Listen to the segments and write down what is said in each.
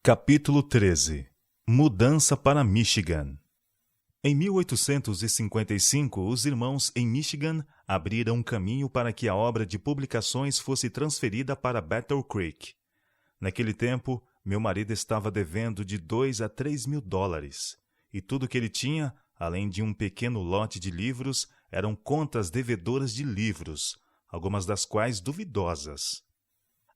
Capítulo 13. Mudança para Michigan. Em 1855, os irmãos em Michigan abriram um caminho para que a obra de publicações fosse transferida para Battle Creek. Naquele tempo, meu marido estava devendo de $2 a $3 mil, e tudo que ele tinha, além de um pequeno lote de livros, eram contas devedoras de livros, algumas das quais duvidosas.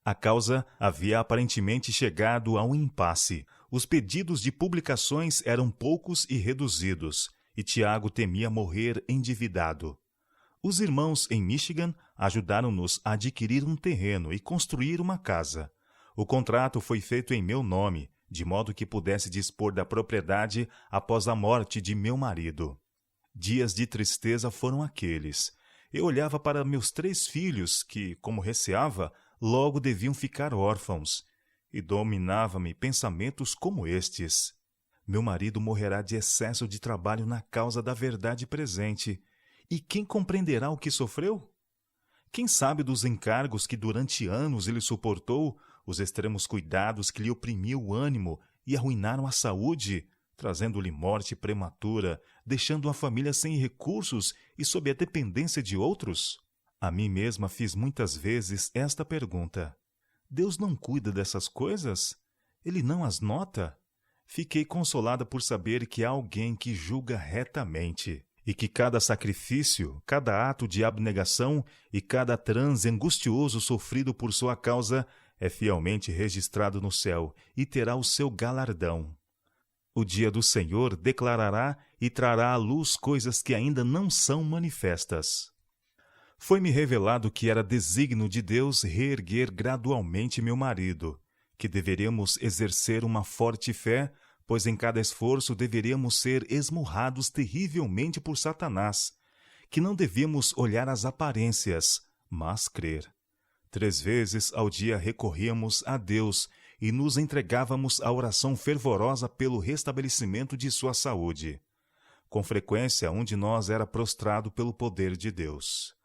A causa havia aparentemente chegado a um impasse. Os pedidos de publicações eram poucos e reduzidos, e Tiago temia morrer endividado. Os irmãos em Michigan ajudaram-nos a adquirir um terreno e construir uma casa. O contrato foi feito em meu nome, de modo que pudesse dispor da propriedade após a morte de meu marido. Dias de tristeza foram aqueles. Eu olhava para meus 3 filhos que, como receava, logo deviam ficar órfãos, e dominava-me pensamentos como estes: meu marido morrerá de excesso de trabalho na causa da verdade presente, e quem compreenderá o que sofreu? Quem sabe dos encargos que durante anos ele suportou, os extremos cuidados que lhe oprimiam o ânimo e arruinaram a saúde, trazendo-lhe morte prematura, deixando a família sem recursos e sob a dependência de outros? A mim mesma fiz muitas vezes esta pergunta: Deus não cuida dessas coisas? Ele não as nota? Fiquei consolada por saber que há alguém que julga retamente, e que cada sacrifício, cada ato de abnegação e cada transe angustioso sofrido por sua causa é fielmente registrado no céu e terá o seu galardão. O dia do Senhor declarará e trará à luz coisas que ainda não são manifestas. Foi-me revelado que era desígnio de Deus reerguer gradualmente meu marido, que deveríamos exercer uma forte fé, pois em cada esforço deveríamos ser esmurrados terrivelmente por Satanás, que não devíamos olhar as aparências, mas crer. 3 vezes ao dia recorríamos a Deus e nos entregávamos à oração fervorosa pelo restabelecimento de sua saúde. Com frequência, um de nós era prostrado pelo poder de Deus.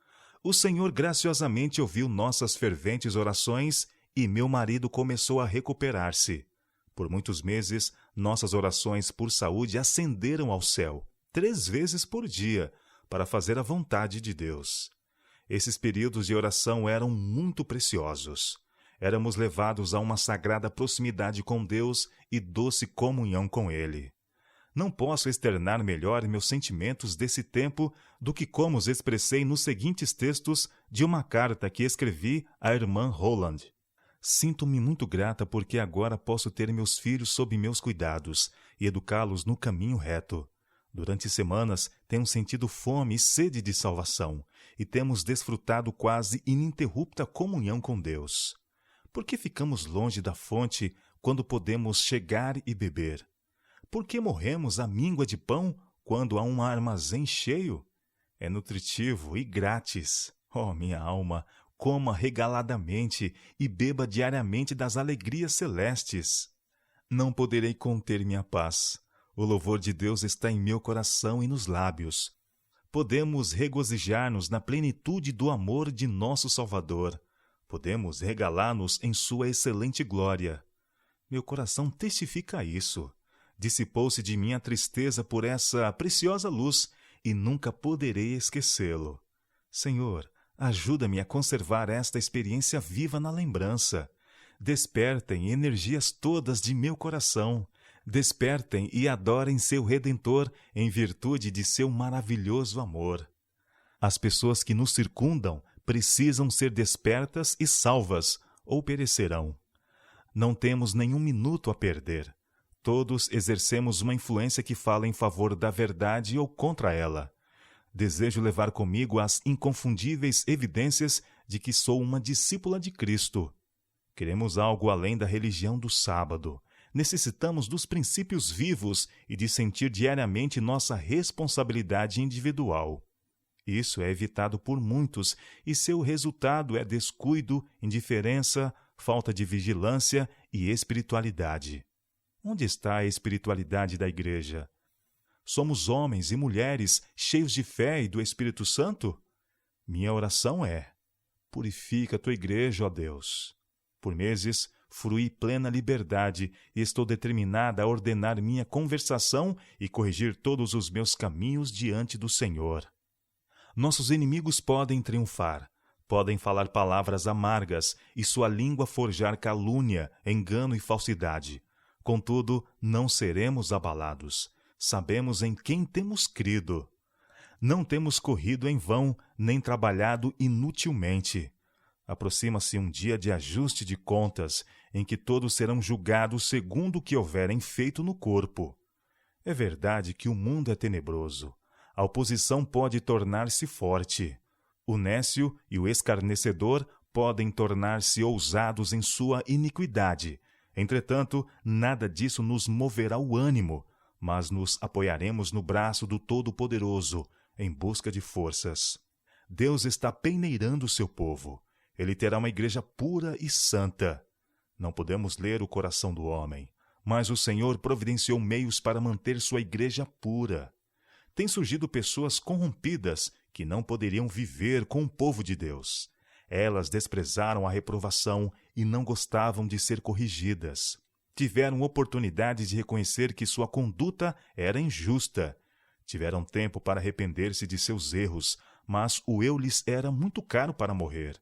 O Senhor graciosamente ouviu nossas ferventes orações e meu marido começou a recuperar-se. Por muitos meses, nossas orações por saúde ascenderam ao céu, 3 vezes por dia, para fazer a vontade de Deus. Esses períodos de oração eram muito preciosos. Éramos levados a uma sagrada proximidade com Deus e doce comunhão com Ele. Não posso externar melhor meus sentimentos desse tempo do que como os expressei nos seguintes textos de uma carta que escrevi à irmã Holland. Sinto-me muito grata porque agora posso ter meus filhos sob meus cuidados e educá-los no caminho reto. Durante semanas tenho sentido fome e sede de salvação e temos desfrutado quase ininterrupta comunhão com Deus. Por que ficamos longe da fonte quando podemos chegar e beber? Por que morremos à míngua de pão quando há um armazém cheio? É nutritivo e grátis. Oh, minha alma, coma regaladamente e beba diariamente das alegrias celestes. Não poderei conter minha paz. O louvor de Deus está em meu coração e nos lábios. Podemos regozijar-nos na plenitude do amor de nosso Salvador. Podemos regalar-nos em sua excelente glória. Meu coração testifica isso. Dissipou-se de mim a tristeza por essa preciosa luz e nunca poderei esquecê-lo. Senhor, ajuda-me a conservar esta experiência viva na lembrança. Despertem energias todas de meu coração. Despertem e adorem seu Redentor em virtude de seu maravilhoso amor. As pessoas que nos circundam precisam ser despertas e salvas, ou perecerão. Não temos nenhum minuto a perder. Todos exercemos uma influência que fala em favor da verdade ou contra ela. Desejo levar comigo as inconfundíveis evidências de que sou uma discípula de Cristo. Queremos algo além da religião do sábado. Necessitamos dos princípios vivos e de sentir diariamente nossa responsabilidade individual. Isso é evitado por muitos e seu resultado é descuido, indiferença, falta de vigilância e espiritualidade. Onde está a espiritualidade da igreja? Somos homens e mulheres cheios de fé e do Espírito Santo? Minha oração é: purifica a tua igreja, ó Deus. Por meses, Fruí plena liberdade e estou determinada a ordenar minha conversação e corrigir todos os meus caminhos diante do Senhor. Nossos inimigos podem triunfar, podem falar palavras amargas e sua língua forjar calúnia, engano e falsidade. Contudo, não seremos abalados. Sabemos em quem temos crido. Não temos corrido em vão, nem trabalhado inutilmente. Aproxima-se um dia de ajuste de contas, em que todos serão julgados segundo o que houverem feito no corpo. É verdade que o mundo é tenebroso. A oposição pode tornar-se forte. O nécio e o escarnecedor podem tornar-se ousados em sua iniquidade. Entretanto, nada disso nos moverá o ânimo, mas nos apoiaremos no braço do Todo-Poderoso, em busca de forças. Deus está peneirando o seu povo. Ele terá uma igreja pura e santa. Não podemos ler o coração do homem, mas o Senhor providenciou meios para manter sua igreja pura. Tem surgido pessoas corrompidas que não poderiam viver com o povo de Deus. Elas desprezaram a reprovação e não gostavam de ser corrigidas. Tiveram oportunidade de reconhecer que sua conduta era injusta. Tiveram tempo para arrepender-se de seus erros, mas o eu lhes era muito caro para morrer.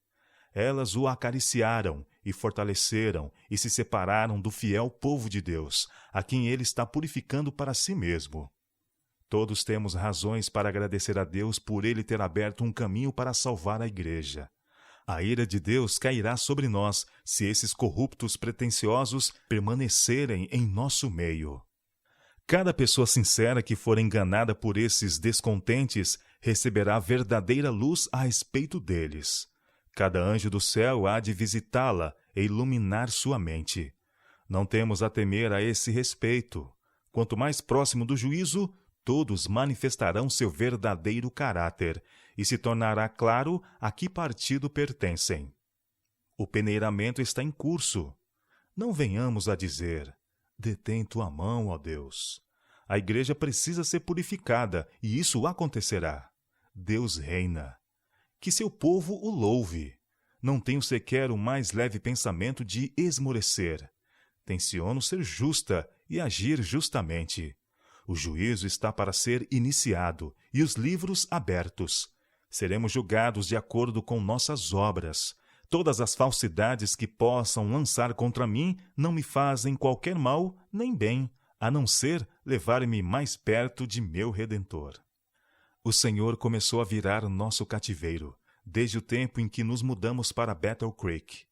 Elas o acariciaram e fortaleceram e se separaram do fiel povo de Deus, a quem ele está purificando para si mesmo. Todos temos razões para agradecer a Deus por ele ter aberto um caminho para salvar a igreja. A ira de Deus cairá sobre nós se esses corruptos pretensiosos permanecerem em nosso meio. Cada pessoa sincera que for enganada por esses descontentes receberá verdadeira luz a respeito deles. Cada anjo do céu há de visitá-la e iluminar sua mente. Não temos a temer a esse respeito. Quanto mais próximo do juízo, todos manifestarão seu verdadeiro caráter, e se tornará claro a que partido pertencem. O peneiramento está em curso. Não venhamos a dizer, detém tua mão, ó Deus. A igreja precisa ser purificada, e isso acontecerá. Deus reina. Que seu povo o louve. Não tenho sequer o mais leve pensamento de esmorecer. Tenciono ser justa e agir justamente. O juízo está para ser iniciado e os livros abertos. Seremos julgados de acordo com nossas obras. Todas as falsidades que possam lançar contra mim não me fazem qualquer mal nem bem, a não ser levar-me mais perto de meu Redentor. O Senhor começou a virar nosso cativeiro, desde o tempo em que nos mudamos para Battle Creek.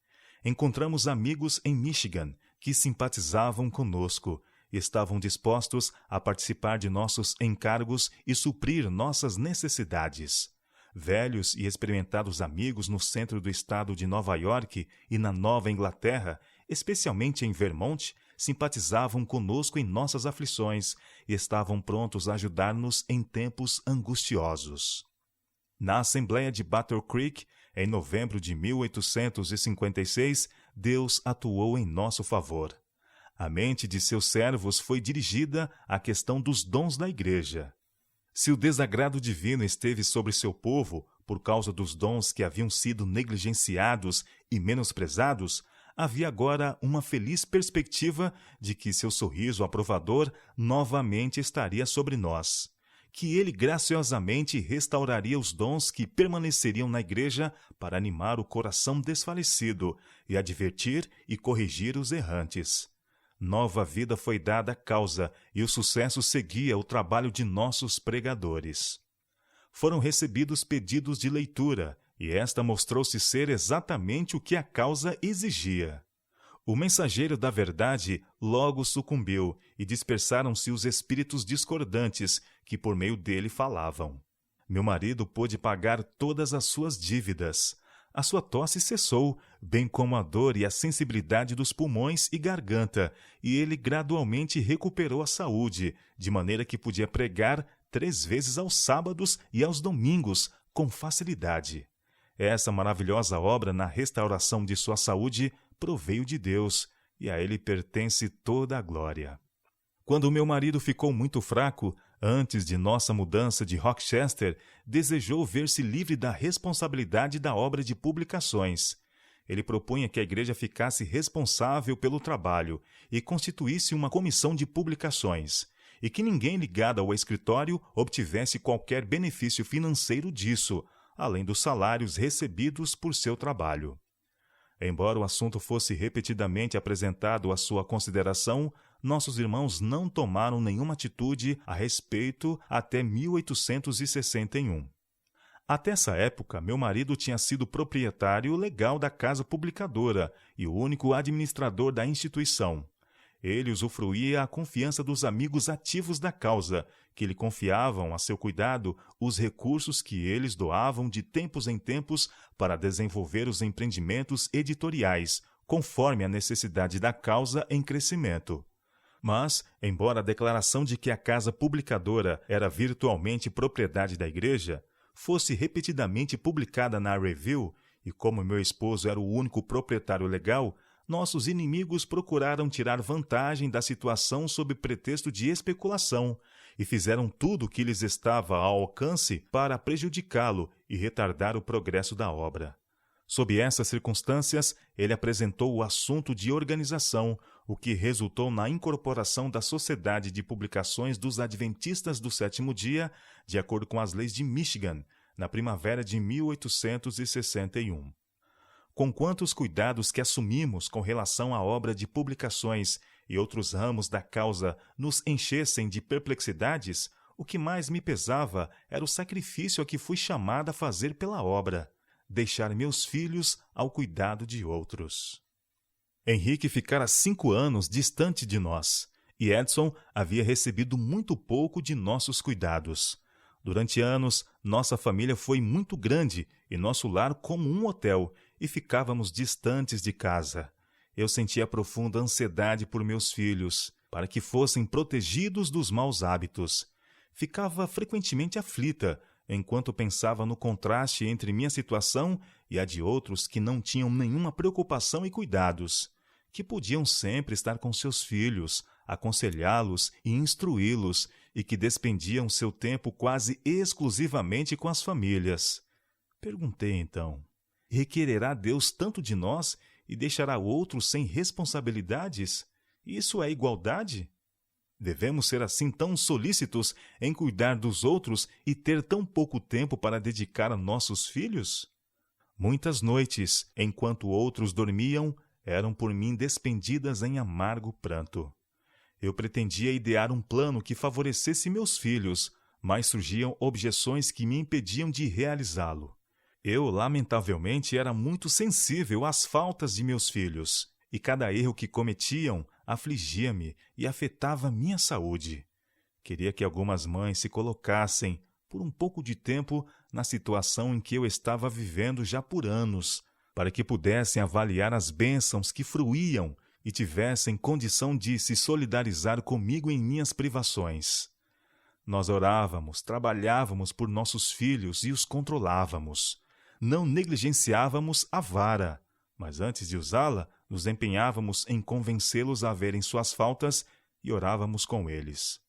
Encontramos amigos em Michigan que simpatizavam conosco e estavam dispostos a participar de nossos encargos e suprir nossas necessidades. Velhos e experimentados amigos no centro do estado de Nova York e na Nova Inglaterra, especialmente em Vermont, simpatizavam conosco em nossas aflições e estavam prontos a ajudar-nos em tempos angustiosos. Na Assembleia de Battle Creek, em novembro de 1856, Deus atuou em nosso favor. A mente de seus servos foi dirigida à questão dos dons da igreja. Se o desagrado divino esteve sobre seu povo por causa dos dons que haviam sido negligenciados e menosprezados, havia agora uma feliz perspectiva de que seu sorriso aprovador novamente estaria sobre nós, que ele graciosamente restauraria os dons que permaneceriam na igreja para animar o coração desfalecido e advertir e corrigir os errantes. Nova vida foi dada à causa e o sucesso seguia o trabalho de nossos pregadores. Foram recebidos pedidos de leitura e esta mostrou-se ser exatamente o que a causa exigia. O mensageiro da verdade logo sucumbiu e dispersaram-se os espíritos discordantes que por meio dele falavam. Meu marido pôde pagar todas as suas dívidas. A sua tosse cessou, bem como a dor e a sensibilidade dos pulmões e garganta, e ele gradualmente recuperou a saúde, de maneira que podia pregar 3 vezes aos sábados e aos domingos, com facilidade. Essa maravilhosa obra na restauração de sua saúde proveio de Deus, e a ele pertence toda a glória. Quando meu marido ficou muito fraco, antes de nossa mudança de Rochester, desejou ver-se livre da responsabilidade da obra de publicações. Ele propunha que a igreja ficasse responsável pelo trabalho e constituísse uma comissão de publicações, e que ninguém ligado ao escritório obtivesse qualquer benefício financeiro disso, além dos salários recebidos por seu trabalho. Embora o assunto fosse repetidamente apresentado à sua consideração, nossos irmãos não tomaram nenhuma atitude a respeito até 1861. Até essa época, meu marido tinha sido proprietário legal da casa publicadora e o único administrador da instituição. Ele usufruía a confiança dos amigos ativos da causa, que lhe confiavam a seu cuidado os recursos que eles doavam de tempos em tempos para desenvolver os empreendimentos editoriais, conforme a necessidade da causa em crescimento. Mas, embora a declaração de que a casa publicadora era virtualmente propriedade da igreja fosse repetidamente publicada na Review, e como meu esposo era o único proprietário legal, nossos inimigos procuraram tirar vantagem da situação sob pretexto de especulação e fizeram tudo o que lhes estava ao alcance para prejudicá-lo e retardar o progresso da obra. Sob essas circunstâncias, ele apresentou o assunto de organização, o que resultou na incorporação da Sociedade de Publicações dos Adventistas do Sétimo Dia, de acordo com as leis de Michigan, na primavera de 1861. Com quantos cuidados que assumimos com relação à obra de publicações e outros ramos da causa nos enchessem de perplexidades, o que mais me pesava era o sacrifício a que fui chamada a fazer pela obra, deixar meus filhos ao cuidado de outros. Henrique ficara 5 anos distante de nós, e Edson havia recebido muito pouco de nossos cuidados. Durante anos, nossa família foi muito grande e nosso lar como um hotel, e ficávamos distantes de casa. Eu sentia profunda ansiedade por meus filhos, para que fossem protegidos dos maus hábitos. Ficava frequentemente aflita, enquanto pensava no contraste entre minha situação e a de outros que não tinham nenhuma preocupação e cuidados, que podiam sempre estar com seus filhos, aconselhá-los e instruí-los, e que despendiam seu tempo quase exclusivamente com as famílias. Perguntei então: requererá Deus tanto de nós e deixará outros sem responsabilidades? Isso é igualdade? Devemos ser assim tão solícitos em cuidar dos outros e ter tão pouco tempo para dedicar a nossos filhos? Muitas noites, enquanto outros dormiam, eram por mim despendidas em amargo pranto. Eu pretendia idear um plano que favorecesse meus filhos, mas surgiam objeções que me impediam de realizá-lo. Eu, lamentavelmente, era muito sensível às faltas de meus filhos, e cada erro que cometiam afligia-me e afetava minha saúde. Queria que algumas mães se colocassem, por um pouco de tempo, na situação em que eu estava vivendo já por anos, para que pudessem avaliar as bênçãos que fruíam e tivessem condição de se solidarizar comigo em minhas privações. Nós orávamos, trabalhávamos por nossos filhos e os controlávamos. Não negligenciávamos a vara, mas antes de usá-la, nos empenhávamos em convencê-los a verem suas faltas e orávamos com eles.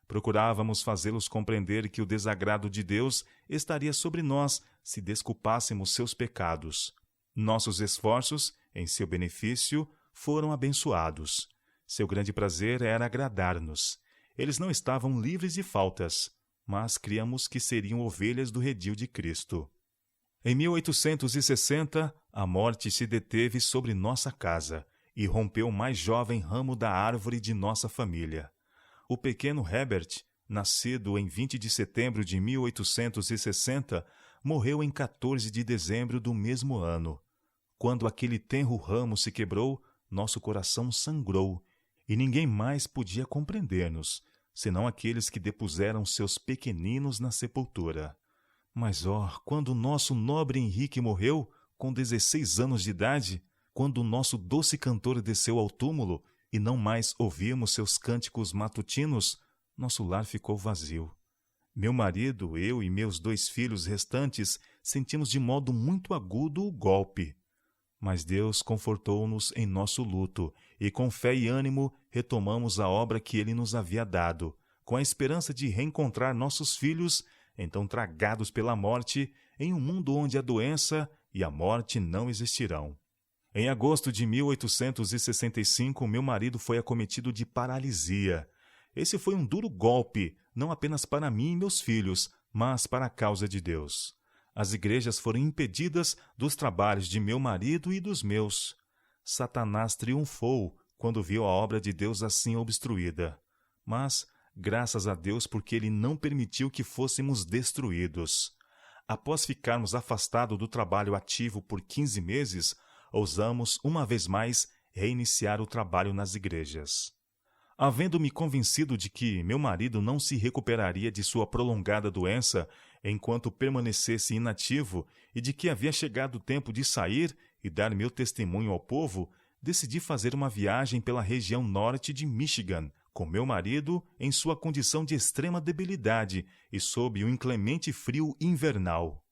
Procurávamos fazê-los compreender que o desagrado de Deus estaria sobre nós se desculpássemos seus pecados. Nossos esforços, em seu benefício, foram abençoados. Seu grande prazer era agradar-nos. Eles não estavam livres de faltas, mas criamos que seriam ovelhas do redil de Cristo. Em 1860, a morte se deteve sobre nossa casa e rompeu o mais jovem ramo da árvore de nossa família. O pequeno Herbert, nascido em 20 de setembro de 1860, morreu em 14 de dezembro do mesmo ano. Quando aquele tenro ramo se quebrou, nosso coração sangrou, e ninguém mais podia compreender-nos, senão aqueles que depuseram seus pequeninos na sepultura. Mas, quando o nosso nobre Henrique morreu, com 16 anos de idade, quando o nosso doce cantor desceu ao túmulo e não mais ouvimos seus cânticos matutinos, nosso lar ficou vazio. Meu marido, eu e meus 2 filhos restantes sentimos de modo muito agudo o golpe. Mas Deus confortou-nos em nosso luto, e com fé e ânimo retomamos a obra que Ele nos havia dado, com a esperança de reencontrar nossos filhos, então tragados pela morte, em um mundo onde a doença e a morte não existirão. Em agosto de 1865, meu marido foi acometido de paralisia. Esse foi um duro golpe, não apenas para mim e meus filhos, mas para a causa de Deus. As igrejas foram impedidas dos trabalhos de meu marido e dos meus. Satanás triunfou quando viu a obra de Deus assim obstruída. Mas, graças a Deus, porque Ele não permitiu que fôssemos destruídos. Após ficarmos afastados do trabalho ativo por 15 meses, ousamos, uma vez mais, reiniciar o trabalho nas igrejas. Havendo-me convencido de que meu marido não se recuperaria de sua prolongada doença enquanto permanecesse inativo e de que havia chegado o tempo de sair e dar meu testemunho ao povo, decidi fazer uma viagem pela região norte de Michigan, com meu marido em sua condição de extrema debilidade e sob o inclemente frio invernal.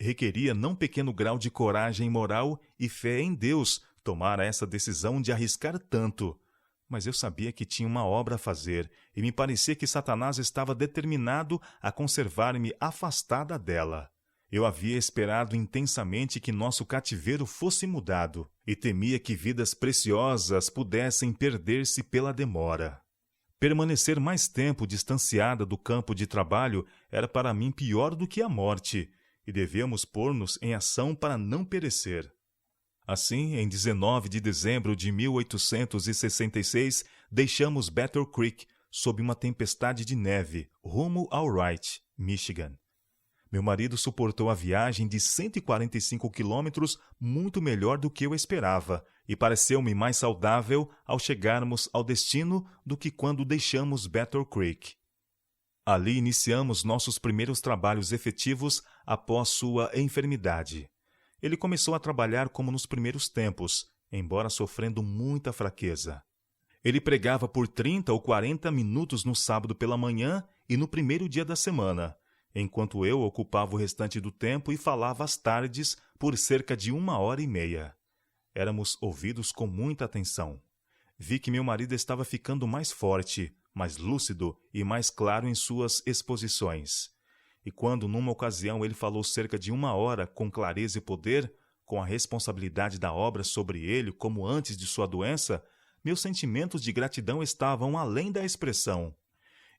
Requeria não pequeno grau de coragem moral e fé em Deus tomar essa decisão de arriscar tanto. Mas eu sabia que tinha uma obra a fazer e me parecia que Satanás estava determinado a conservar-me afastada dela. Eu havia esperado intensamente que nosso cativeiro fosse mudado e temia que vidas preciosas pudessem perder-se pela demora. Permanecer mais tempo distanciada do campo de trabalho era para mim pior do que a morte, e devíamos pôr-nos em ação para não perecer. Assim, em 19 de dezembro de 1866, deixamos Battle Creek sob uma tempestade de neve, rumo ao Wright, Michigan. Meu marido suportou a viagem de 145 quilômetros muito melhor do que eu esperava, e pareceu-me mais saudável ao chegarmos ao destino do que quando deixamos Battle Creek. Ali iniciamos nossos primeiros trabalhos efetivos após sua enfermidade. Ele começou a trabalhar como nos primeiros tempos, embora sofrendo muita fraqueza. Ele pregava por 30 ou 40 minutos no sábado pela manhã e no primeiro dia da semana, enquanto eu ocupava o restante do tempo e falava às tardes por cerca de 1h30. Éramos ouvidos com muita atenção. Vi que meu marido estava ficando mais forte, mais lúcido e mais claro em suas exposições. E quando, numa ocasião, ele falou cerca de 1 hora com clareza e poder, com a responsabilidade da obra sobre ele como antes de sua doença, meus sentimentos de gratidão estavam além da expressão.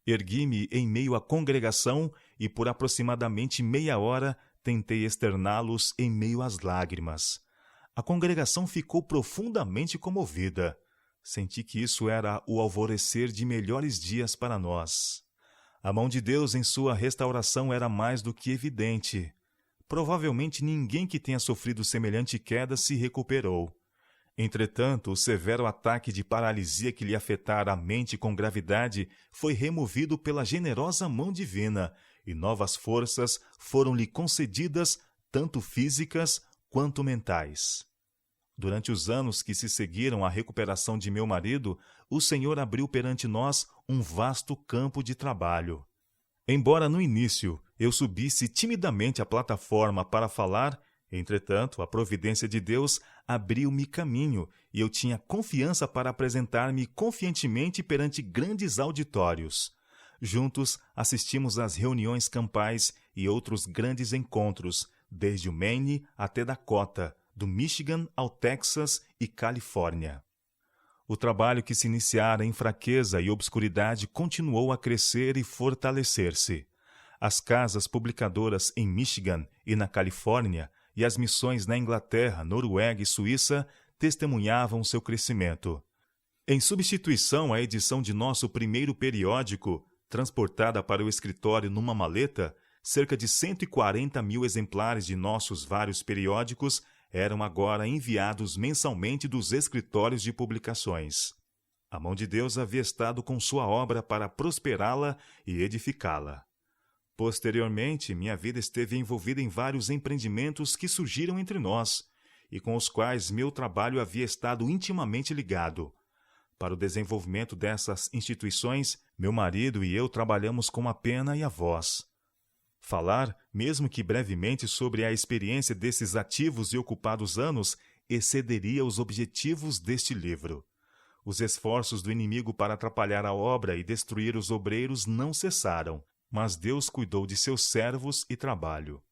Ergui-me em meio à congregação e por aproximadamente meia hora tentei externá-los em meio às lágrimas. A congregação ficou profundamente comovida. Senti que isso era o alvorecer de melhores dias para nós. A mão de Deus em sua restauração era mais do que evidente. Provavelmente ninguém que tenha sofrido semelhante queda se recuperou. Entretanto, o severo ataque de paralisia que lhe afetara a mente com gravidade foi removido pela generosa mão divina, e novas forças foram-lhe concedidas, tanto físicas quanto mentais. Durante os anos que se seguiram à recuperação de meu marido, o Senhor abriu perante nós um vasto campo de trabalho. Embora no início eu subisse timidamente a plataforma para falar, entretanto, a providência de Deus abriu-me caminho e eu tinha confiança para apresentar-me confiantemente perante grandes auditórios. Juntos assistimos às reuniões campais e outros grandes encontros, desde o Maine até Dakota, do Michigan ao Texas e Califórnia. O trabalho que se iniciara em fraqueza e obscuridade continuou a crescer e fortalecer-se. As casas publicadoras em Michigan e na Califórnia e as missões na Inglaterra, Noruega e Suíça testemunhavam seu crescimento. Em substituição à edição de nosso primeiro periódico, transportada para o escritório numa maleta, cerca de 140 mil exemplares de nossos vários periódicos eram agora enviados mensalmente dos escritórios de publicações. A mão de Deus havia estado com sua obra para prosperá-la e edificá-la. Posteriormente, minha vida esteve envolvida em vários empreendimentos que surgiram entre nós e com os quais meu trabalho havia estado intimamente ligado. Para o desenvolvimento dessas instituições, meu marido e eu trabalhamos com a pena e a voz. Falar, mesmo que brevemente, sobre a experiência desses ativos e ocupados anos excederia os objetivos deste livro. Os esforços do inimigo para atrapalhar a obra e destruir os obreiros não cessaram, mas Deus cuidou de seus servos e trabalho.